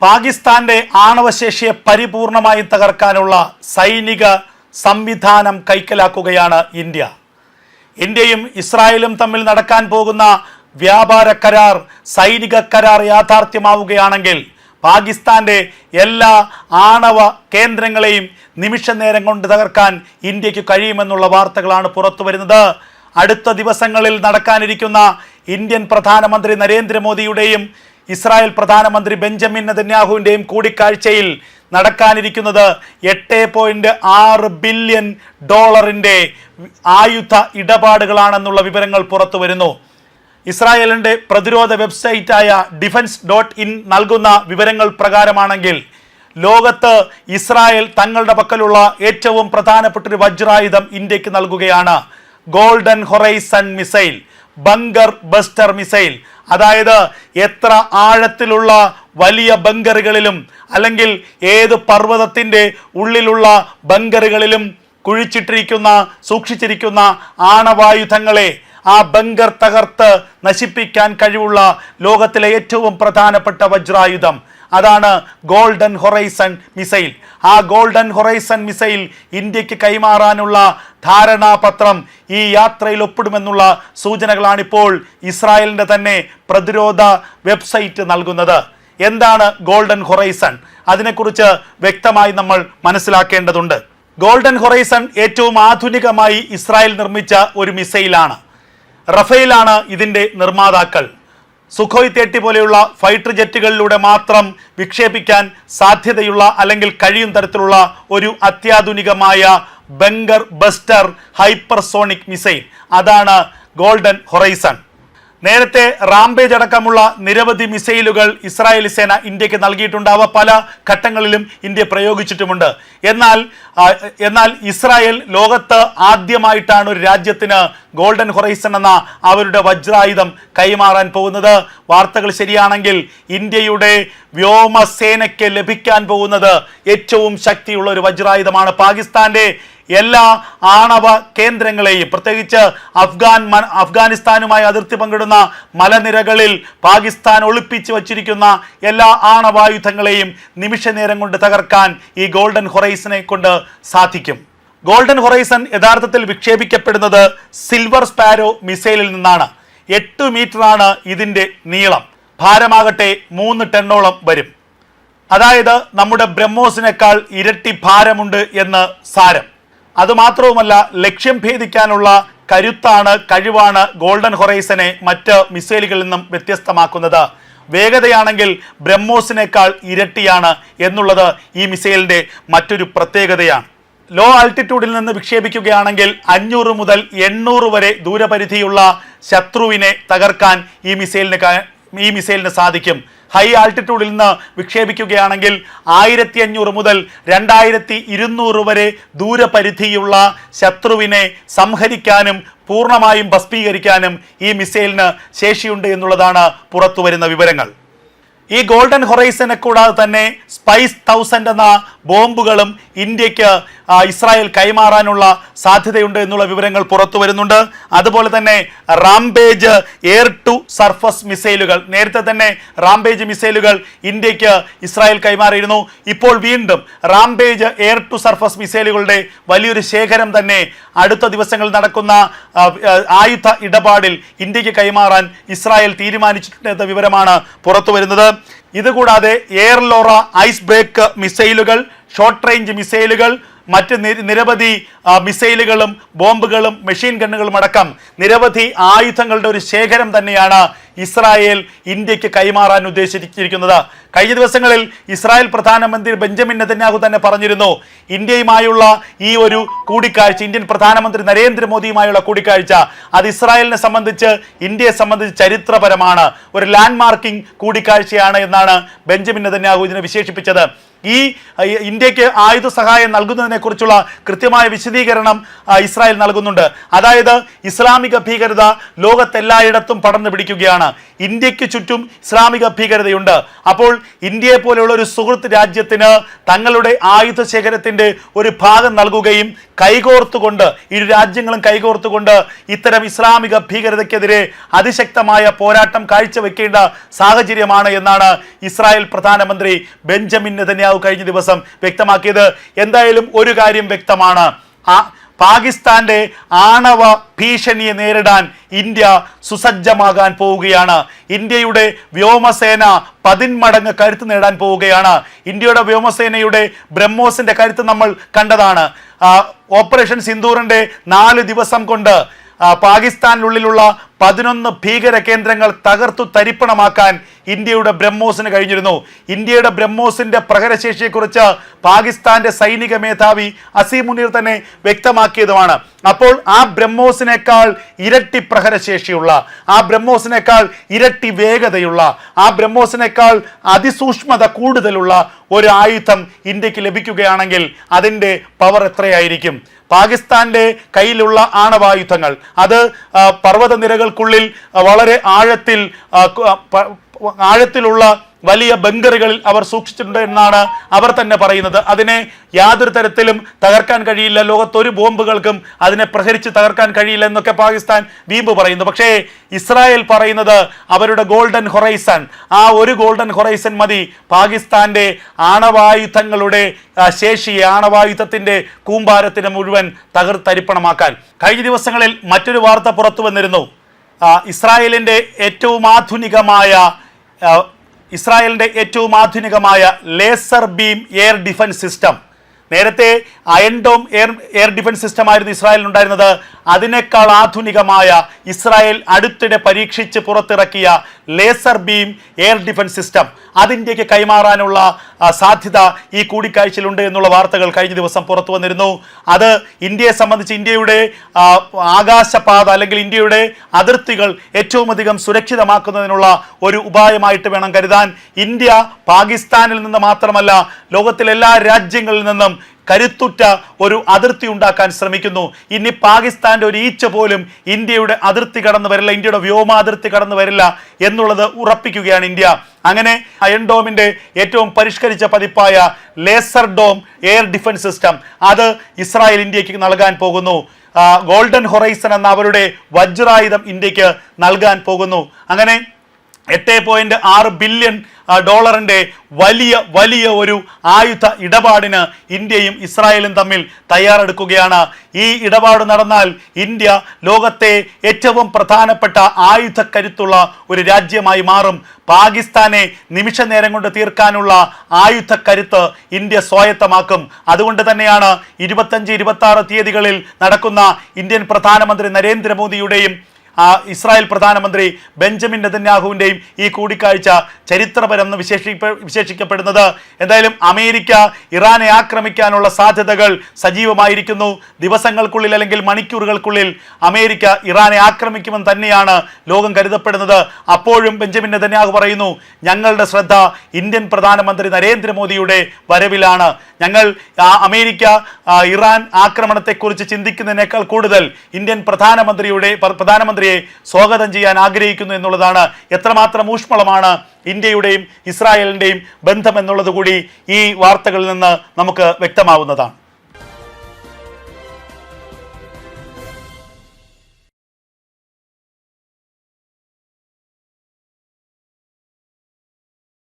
പാകിസ്ഥാന്റെ ആണവശേഷിയെ പരിപൂർണമായി തകർക്കാനുള്ള സൈനിക സംവിധാനം കൈക്കലാക്കുകയാണ് ഇന്ത്യ. ഇന്ത്യയും ഇസ്രായേലും തമ്മിൽ നടക്കാൻ പോകുന്ന വ്യാപാര കരാർ, സൈനിക കരാർ യാഥാർത്ഥ്യമാവുകയാണെങ്കിൽ പാകിസ്ഥാന്റെ എല്ലാ ആണവ കേന്ദ്രങ്ങളെയും നിമിഷ നേരം കൊണ്ട് തകർക്കാൻ ഇന്ത്യക്ക് കഴിയുമെന്നുള്ള വാർത്തകളാണ് പുറത്തു വരുന്നത്. അടുത്ത ദിവസങ്ങളിൽ നടക്കാനിരിക്കുന്ന ഇന്ത്യൻ പ്രധാനമന്ത്രി നരേന്ദ്രമോദിയുടെയും ഇസ്രായേൽ പ്രധാനമന്ത്രി ബെഞ്ചമിൻ നെതന്യാഹുവിൻ്റെയും കൂടിക്കാഴ്ചയിൽ നടക്കാനിരിക്കുന്നത് $8.6 ബില്യൺ ആയുധ ഇടപാടുകളാണെന്നുള്ള വിവരങ്ങൾ പുറത്തു വരുന്നു. ഇസ്രായേലിൻ്റെ പ്രതിരോധ വെബ്സൈറ്റായ defense.in നൽകുന്ന വിവരങ്ങൾ പ്രകാരമാണെങ്കിൽ ലോകത്ത് ഇസ്രായേൽ തങ്ങളുടെ പക്കലുള്ള ഏറ്റവും പ്രധാനപ്പെട്ട ഒരു വജ്രായുധം ഇന്ത്യക്ക് നൽകുകയാണ്. Golden horizon missile, bunker buster missile. അതായത് എത്ര ആഴത്തിലുള്ള വലിയ ബങ്കറുകളിലും അല്ലെങ്കിൽ ഏത് പർവ്വതത്തിൻ്റെ ഉള്ളിലുള്ള ബങ്കറുകളിലും സൂക്ഷിച്ചിരിക്കുന്ന ആണവായുധങ്ങളെ ആ ബങ്കർ തകർത്ത് നശിപ്പിക്കാൻ കഴിവുള്ള ലോകത്തിലെ ഏറ്റവും പ്രധാനപ്പെട്ട വജ്രായുധം അതാണ് ഗോൾഡൻ ഹൊറൈസൺ മിസൈൽ. ആ ഗോൾഡൻ ഹൊറൈസൺ മിസൈൽ ഇന്ത്യക്ക് കൈമാറാനുള്ള ധാരണാപത്രം ഈ യാത്രയിൽ ഒപ്പിടുമെന്നുള്ള സൂചനകളാണിപ്പോൾ ഇസ്രായേലിൻ്റെ തന്നെ പ്രതിരോധ വെബ്സൈറ്റ് നൽകുന്നത്. എന്താണ് ഗോൾഡൻ ഹൊറൈസൺ? അതിനെക്കുറിച്ച് വ്യക്തമായി നമ്മൾ മനസ്സിലാക്കേണ്ടതുണ്ട്. ഗോൾഡൻ ഹൊറൈസൺ ഏറ്റവും ആധുനികമായി ഇസ്രായേൽ നിർമ്മിച്ച ഒരു മിസൈലാണ്. റഫേലാണ് ഇതിൻ്റെ നിർമ്മാതാക്കൾ. സുഖോയ് 30 പോലെയുള്ള ഫൈറ്റർ ജെറ്റുകളിലൂടെ മാത്രം വിക്ഷേപിക്കാൻ സാധ്യതയുള്ള അല്ലെങ്കിൽ കഴിയും തരത്തിലുള്ള ഒരു അത്യാധുനികമായ ബങ്കർ ബസ്റ്റർ ഹൈപ്പർസോണിക് മിസൈൽ, അതാണ് ഗോൾഡൻ ഹൊറൈസൺ. നേരത്തെ റാംബേജ് അടക്കമുള്ള നിരവധി മിസൈലുകൾ ഇസ്രായേലി സേന ഇന്ത്യക്ക് നൽകിയിട്ടുണ്ട്. അവ പല ഘട്ടങ്ങളിലും ഇന്ത്യ പ്രയോഗിച്ചിട്ടുമുണ്ട്. എന്നാൽ ഇസ്രായേൽ ലോകത്ത് ആദ്യമായിട്ടാണ് ഒരു രാജ്യത്തിന് ഗോൾഡൻ ഹൊറൈസൺ എന്ന അവരുടെ വജ്രായുധം കൈമാറാൻ പോകുന്നത്. വാർത്തകൾ ശരിയാണെങ്കിൽ ഇന്ത്യയുടെ വ്യോമസേനയ്ക്ക് ലഭിക്കാൻ പോകുന്നത് ഏറ്റവും ശക്തിയുള്ള ഒരു വജ്രായുധമാണ്. പാകിസ്ഥാന്റെ എല്ലാ ആണവ കേന്ദ്രങ്ങളെയും, പ്രത്യേകിച്ച് അഫ്ഗാനിസ്ഥാനുമായി അതിർത്തി പങ്കിടുന്ന മലനിരകളിൽ പാകിസ്ഥാൻ ഒളിപ്പിച്ചു വച്ചിരിക്കുന്ന എല്ലാ ആണവായുധങ്ങളെയും നിമിഷ നേരം കൊണ്ട് തകർക്കാൻ ഈ ഗോൾഡൻ ഹൊറൈസനെ കൊണ്ട് സാധിക്കും. ഗോൾഡൻ ഹൊറൈസൺ യഥാർത്ഥത്തിൽ വിക്ഷേപിക്കപ്പെടുന്നത് സിൽവർ സ്പാരോ മിസൈലിൽ നിന്നാണ്. 8 മീറ്ററാണ് ഇതിൻ്റെ നീളം. ഭാരമാകട്ടെ 3 ടണ്ണോളം വരും. അതായത് നമ്മുടെ ബ്രഹ്മോസിനേക്കാൾ ഇരട്ടി ഭാരമുണ്ട് എന്ന് സാരം. അതുമാത്രവുമല്ല, ലക്ഷ്യം ഭേദിക്കാനുള്ള കഴിവാണ് ഗോൾഡൻ ഹൊറൈസനെ മറ്റ് മിസൈലുകളിൽ നിന്നും വ്യത്യസ്തമാക്കുന്നത്. വേഗതയാണെങ്കിൽ ബ്രഹ്മോസിനേക്കാൾ ഇരട്ടിയാണ് എന്നുള്ളത് ഈ മിസൈലിൻ്റെ മറ്റൊരു പ്രത്യേകതയാണ്. ലോ ആൾട്ടിറ്റ്യൂഡിൽ നിന്ന് വിക്ഷേപിക്കുകയാണെങ്കിൽ 500 മുതൽ 800 വരെ ദൂരപരിധിയുള്ള ശത്രുവിനെ തകർക്കാൻ ഈ മിസൈലിന് സാധിക്കും. ഹൈ ആൾട്ടിറ്റ്യൂഡിൽ നിന്ന് വിക്ഷേപിക്കുകയാണെങ്കിൽ 1500 മുതൽ 2200 വരെ ദൂരപരിധിയുള്ള ശത്രുവിനെ സംഹരിക്കാനും പൂർണ്ണമായും ഭസ്മീകരിക്കാനും ഈ മിസൈലിന് ശേഷിയുണ്ട് എന്നുള്ളതാണ് പുറത്തുവരുന്ന വിവരങ്ങൾ. ഈ ഗോൾഡൻ ഹൊറൈസനെ കൂടാതെ തന്നെ സ്പൈസ് 1000 എന്ന ബോംബുകളും ഇന്ത്യക്ക് ഇസ്രായേൽ കൈമാറാനുള്ള സാധ്യതയുണ്ട് എന്നുള്ള വിവരങ്ങൾ പുറത്തു വരുന്നുണ്ട്. അതുപോലെ തന്നെ റാംബേജ് എയർ ടു സർഫസ് മിസൈലുകൾ, നേരത്തെ തന്നെ റാംബേജ് മിസൈലുകൾ ഇന്ത്യക്ക് ഇസ്രായേൽ കൈമാറിയിരുന്നു. ഇപ്പോൾ വീണ്ടും റാംബേജ് എയർ ടു സർഫസ് മിസൈലുകളുടെ വലിയൊരു ശേഖരം തന്നെ അടുത്ത ദിവസങ്ങളിൽ നടക്കുന്ന ആയുധ ഇടപാടിൽ ഇന്ത്യക്ക് കൈമാറാൻ ഇസ്രായേൽ തീരുമാനിച്ചിട്ടുണ്ടെന്ന വിവരമാണ് പുറത്തു വരുന്നത്. ഇതുകൂടാതെ എയർ ലോറ ഐസ് ബ്രേക്ക് മിസൈലുകൾ, ഷോർട്ട് റേഞ്ച് മിസൈലുകൾ, മറ്റ് നിരവധി മിസൈലുകളും ബോംബുകളും മെഷീൻ ഗണ്ണുകളും അടക്കം നിരവധി ആയുധങ്ങളുടെ ഒരു ശേഖരം തന്നെയാണ് ഇസ്രായേൽ ഇന്ത്യക്ക് കൈമാറാൻ ഉദ്ദേശിച്ചിരിക്കുന്നത്. കഴിഞ്ഞ ദിവസങ്ങളിൽ ഇസ്രായേൽ പ്രധാനമന്ത്രി ബെഞ്ചമിൻ നെതന്യാഹു തന്നെ പറഞ്ഞിരുന്നു, ഇന്ത്യയുമായുള്ള ഈ ഒരു കൂടിക്കാഴ്ച, ഇന്ത്യൻ പ്രധാനമന്ത്രി നരേന്ദ്രമോദിയുമായുള്ള കൂടിക്കാഴ്ച, അത് ഇസ്രായേലിനെ സംബന്ധിച്ച്, ഇന്ത്യയെ സംബന്ധിച്ച് ചരിത്രപരമാണ്, ഒരു ലാൻഡ് മാർക്കിംഗ് കൂടിക്കാഴ്ചയാണ് എന്നാണ് ബെഞ്ചമിൻ നെതന്യാഹു ഇതിനെ വിശേഷിപ്പിച്ചത്. ഈ ഇന്ത്യക്ക് ആയുധ സഹായം നൽകുന്നതിനെ കുറിച്ചുള്ള കൃത്യമായ വിശദീകരണം ഇസ്രായേൽ നൽകുന്നുണ്ട്. അതായത് ഇസ്ലാമിക ഭീകരത ലോകത്തെല്ലായിടത്തും പടർന്നു പിടിക്കുകയാണ്. ഇന്ത്യക്ക് ചുറ്റും ഇസ്ലാമിക ഭീകരതയുണ്ട്. അപ്പോൾ ഇന്ത്യയെ പോലെയുള്ള ഒരു സുഹൃത്ത് രാജ്യത്തിന് തങ്ങളുടെ ആയുധ ശേഖരത്തിൻ്റെ ഒരു ഭാഗം നൽകുകയും കൈകോർത്തുകൊണ്ട് ഇരു രാജ്യങ്ങളും കൈകോർത്തുകൊണ്ട് ഇത്തരം ഇസ്ലാമിക ഭീകരതയ്ക്കെതിരെ അതിശക്തമായ പോരാട്ടം കാഴ്ചവെക്കേണ്ട സാഹചര്യമാണ് എന്നാണ് ഇസ്രായേൽ പ്രധാനമന്ത്രി ബെഞ്ചമിൻ നെതന്യാഹു കഴിഞ്ഞ ദിവസം വ്യക്തമാക്കിയത്. എന്തായാലും ഒരു കാര്യം വ്യക്തമാണ്, പാകിസ്ഥാന്റെ ആണവ ഭീഷണിയെ നേരിടാൻ ഇന്ത്യ സുസജ്ജമാകാൻ പോവുകയാണ്. ഇന്ത്യയുടെ വ്യോമസേന 10 മടങ്ങ് കരുത്ത് നേടാൻ പോവുകയാണ്. ഇന്ത്യയുടെ വ്യോമസേനയുടെ ബ്രഹ്മോസിന്റെ കരുത്ത് നമ്മൾ കണ്ടതാണ്. ഓപ്പറേഷൻ സിന്ദൂറിന്റെ 4 ദിവസം കൊണ്ട് പാകിസ്ഥാനിനുള്ളിലുള്ള 11 ഭീകര കേന്ദ്രങ്ങൾ തകർത്തു തരിപ്പണമാക്കാൻ ഇന്ത്യയുടെ ബ്രഹ്മോസിന് കഴിഞ്ഞിരുന്നു. ഇന്ത്യയുടെ ബ്രഹ്മോസിന്റെ പ്രഹരശേഷിയെക്കുറിച്ച് പാകിസ്ഥാന്റെ സൈനിക മേധാവി അസീം മുനീർ തന്നെ വ്യക്തമാക്കിയതുമാണ്. അപ്പോൾ ആ ബ്രഹ്മോസിനേക്കാൾ ഇരട്ടി പ്രഹരശേഷിയുള്ള, ആ ബ്രഹ്മോസിനേക്കാൾ ഇരട്ടി വേഗതയുള്ള, ആ ബ്രഹ്മോസിനേക്കാൾ അതിസൂക്ഷ്മത കൂടുതലുള്ള ഒരു ആയുധം ഇന്ത്യക്ക് ലഭിക്കുകയാണെങ്കിൽ അതിൻ്റെ പവർ എത്രയായിരിക്കും? പാകിസ്ഥാന്റെ കയ്യിലുള്ള ആണവായുധങ്ങൾ അത് പർവ്വതനിരകൾക്കുള്ളിൽ വളരെ ആഴത്തിലുള്ള വലിയ ബങ്കറുകളിൽ അവർ സൂക്ഷിച്ചിട്ടുണ്ട് എന്നാണ് അവർ തന്നെ പറയുന്നത്. അതിനെ യാതൊരു തരത്തിലും തകർക്കാൻ കഴിയില്ല, ലോകത്തൊരു ബോംബുകൾക്കും അതിനെ പ്രഹരിച്ച് തകർക്കാൻ കഴിയില്ല എന്നൊക്കെ പാകിസ്ഥാൻ വീമ്പ് പറയുന്നു. പക്ഷേ ഇസ്രായേൽ പറയുന്നത് അവരുടെ ഗോൾഡൻ ഹൊറൈസൺ, ആ ഒരു ഗോൾഡൻ ഹൊറൈസൺ മതി പാകിസ്ഥാന്റെ ആണവായുധങ്ങളുടെ ശേഷിയെ, ആണവായുധത്തിന്റെ കൂമ്പാരത്തിന് മുഴുവൻ തകർത്തരിപ്പണമാക്കാൻ. കഴിഞ്ഞ ദിവസങ്ങളിൽ മറ്റൊരു വാർത്ത പുറത്തു വന്നിരുന്നു. ഇസ്രായേലിന്റെ ഏറ്റവും ആധുനികമായ laser beam air defence system, നേരത്തെ iron dome air defence system ആയിരുന്നു ഇസ്രായേലിൽ ഉണ്ടായിരുന്നത്. അതിനേക്കാൾ ആധുനികമായ ഇസ്രായേൽ അടുത്തിടെ പരീക്ഷിച്ച് പുറത്തിറക്കിയ laser beam air defence system അത് ഇന്ത്യക്ക് കൈമാറാനുള്ള സാധ്യത ഈ കൂടിക്കാഴ്ചയിലുണ്ട് എന്നുള്ള വാർത്തകൾ കഴിഞ്ഞ ദിവസം പുറത്തു വന്നിരുന്നു. അത് ഇന്ത്യയെ സംബന്ധിച്ച് ഇന്ത്യയുടെ ആകാശപാത അല്ലെങ്കിൽ ഇന്ത്യയുടെ അതിർത്തികൾ ഏറ്റവും അധികം സുരക്ഷിതമാക്കുന്നതിനുള്ള ഒരു ഉപായമായിട്ട് വേണം കരുതാൻ. ഇന്ത്യ പാകിസ്ഥാനിൽ നിന്ന് മാത്രമല്ല ലോകത്തിലെ എല്ലാ രാജ്യങ്ങളിൽ നിന്നും കരുത്തുറ്റ ഒരു അതിർത്തി ഉണ്ടാക്കാൻ ശ്രമിക്കുന്നു. ഇനി പാകിസ്ഥാന്റെ ഒരു ഈച്ച പോലും ഇന്ത്യയുടെ അതിർത്തി കടന്നു വരില്ല, ഇന്ത്യയുടെ വ്യോമാതിർത്തി കടന്നു വരില്ല എന്നുള്ളത് ഉറപ്പിക്കുകയാണ് ഇന്ത്യ. അങ്ങനെ അയൺ ഡോമിന്റെ ഏറ്റവും പരിഷ്കരിച്ച പതിപ്പായ laser dome air defence system അത് ഇസ്രായേൽ ഇന്ത്യക്ക് നൽകാൻ പോകുന്നു. ഗോൾഡൻ ഹൊറൈസൺ എന്ന അവരുടെ വജ്രായുധം ഇന്ത്യക്ക് നൽകാൻ പോകുന്നു. അങ്ങനെ $8.6 ബില്യൺ വലിയ ഒരു ആയുധ ഇടപാടിന് ഇന്ത്യയും ഇസ്രായേലും തമ്മിൽ തയ്യാറെടുക്കുകയാണ്. ഈ ഇടപാട് നടന്നാൽ ഇന്ത്യ ലോകത്തെ ഏറ്റവും പ്രധാനപ്പെട്ട ആയുധ കരുത്തുള്ള ഒരു രാജ്യമായി മാറും. പാകിസ്ഥാനെ നിമിഷ നേരം കൊണ്ട് തീർക്കാനുള്ള ആയുധ കരുത്ത് ഇന്ത്യ സ്വായത്തമാക്കും. അതുകൊണ്ട് തന്നെയാണ് 25-26 തീയതികളിൽ നടക്കുന്ന ഇന്ത്യൻ പ്രധാനമന്ത്രി നരേന്ദ്രമോദിയുടെയും ഇസ്രായേൽ പ്രധാനമന്ത്രി ബെഞ്ചമിൻ നെതന്യാഹുവിൻ്റെയും ഈ കൂടിക്കാഴ്ച ചരിത്രപരമെന്ന് വിശേഷിക്കപ്പെടുന്നത്. എന്തായാലും അമേരിക്ക ഇറാനെ ആക്രമിക്കാനുള്ള സാധ്യതകൾ സജീവമായിരിക്കുന്നു. ദിവസങ്ങൾക്കുള്ളിൽ അല്ലെങ്കിൽ മണിക്കൂറുകൾക്കുള്ളിൽ അമേരിക്ക ഇറാനെ ആക്രമിക്കുമെന്ന് തന്നെയാണ് ലോകം കരുതപ്പെടുന്നത്. അപ്പോഴും ബെഞ്ചമിൻ നെതന്യാഹു പറയുന്നു, ഞങ്ങളുടെ ശ്രദ്ധ ഇന്ത്യൻ പ്രധാനമന്ത്രി നരേന്ദ്രമോദിയുടെ വരവിലാണ്. ഞങ്ങൾ അമേരിക്ക ഇറാൻ ആക്രമണത്തെക്കുറിച്ച് ചിന്തിക്കുന്നതിനേക്കാൾ കൂടുതൽ ഇന്ത്യൻ പ്രധാനമന്ത്രിയെ സ്വാഗതം ചെയ്യാൻ ആഗ്രഹിക്കുന്നു എന്നുള്ളതാണ്. എത്രമാത്രം ഊഷ്മളമാണ് ഇന്ത്യയുടെയും ഇസ്രായേലിൻ്റെയും ബന്ധം എന്നുള്ളത് കൂടി ഈ വാർത്തകളിൽ നിന്ന് നമുക്ക് വ്യക്തമാവുന്നതാണ്.